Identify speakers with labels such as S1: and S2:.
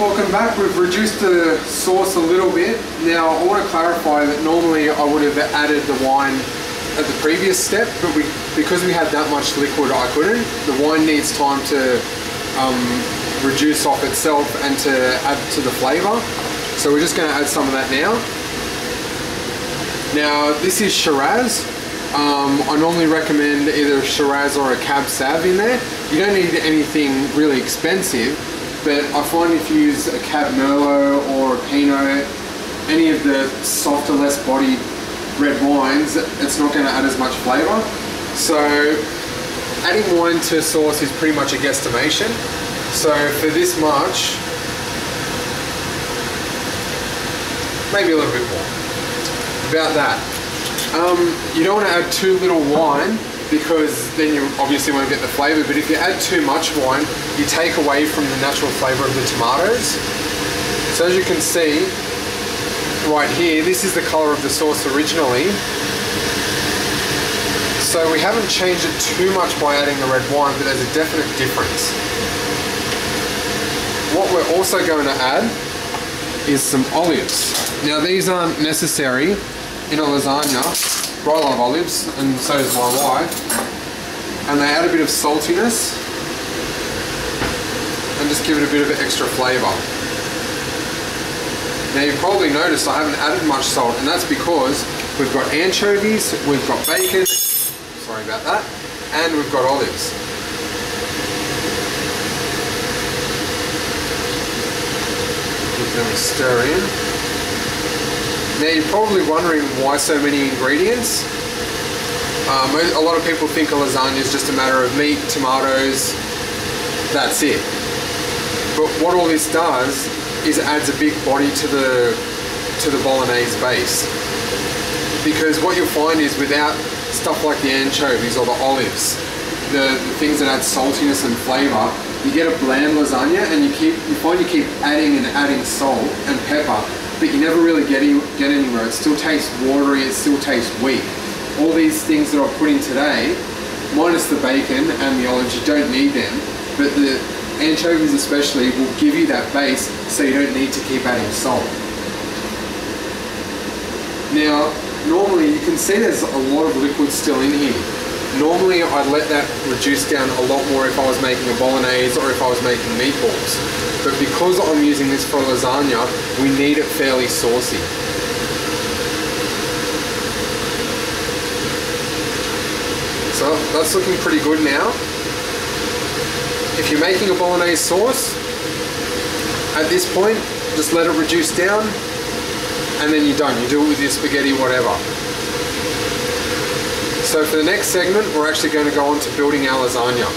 S1: Welcome back. We've reduced the sauce a little bit. Now I want to clarify that normally I would have added the wine at the previous step, but because we had that much liquid I couldn't. The wine needs time to reduce off itself and to add to the flavour. So we're just going to add some of that now. Now this is Shiraz. I normally recommend either a Shiraz or a Cab Sav in there. You don't need anything really expensive, but I find if you use a Cab Merlot or a Pinot, any of the softer, less bodied red wines, it's not going to add as much flavour. So adding wine to sauce is pretty much a guesstimation. So for this much, maybe a little bit more, about that. You don't want to add too little wine because then you obviously won't get the flavour, but if you add too much wine, you take away from the natural flavour of the tomatoes. So as you can see right here, this is the colour of the sauce originally. So we haven't changed it too much by adding the red wine, but there's a definite difference. What we're also going to add is some olives. Now these aren't necessary in a lasagna, but I love olives, and so does my wife. And they add a bit of saltiness and just give it a bit of extra flavour. Now you've probably noticed I haven't added much salt, and that's because we've got anchovies, we've got bacon, sorry about that, and we've got olives. Let me stir in. Now you're probably wondering why so many ingredients. A lot of people think a lasagna is just a matter of meat, tomatoes, that's it. But what all this does is it adds a big body to the Bolognese base. Because what you'll find is without stuff like the anchovies or the olives, the things that add saltiness and flavour, you get a bland lasagna, and you find you keep adding and adding salt and pepper, but you never really get anywhere. It still tastes watery, it still tastes weak. All these things that I've put in today, minus the bacon and the olives, you don't need them, but the anchovies especially will give you that base, so you don't need to keep adding salt. Now, normally you can see there's a lot of liquid still in here. Normally I'd let that reduce down a lot more if I was making a bolognese or if I was making meatballs. But because I'm using this for a lasagna, we need it fairly saucy. So that's looking pretty good now. If you're making a bolognese sauce, at this point, just let it reduce down, and then you're done. You do it with your spaghetti, whatever. So for the next segment, we're actually going to go on to building our lasagna.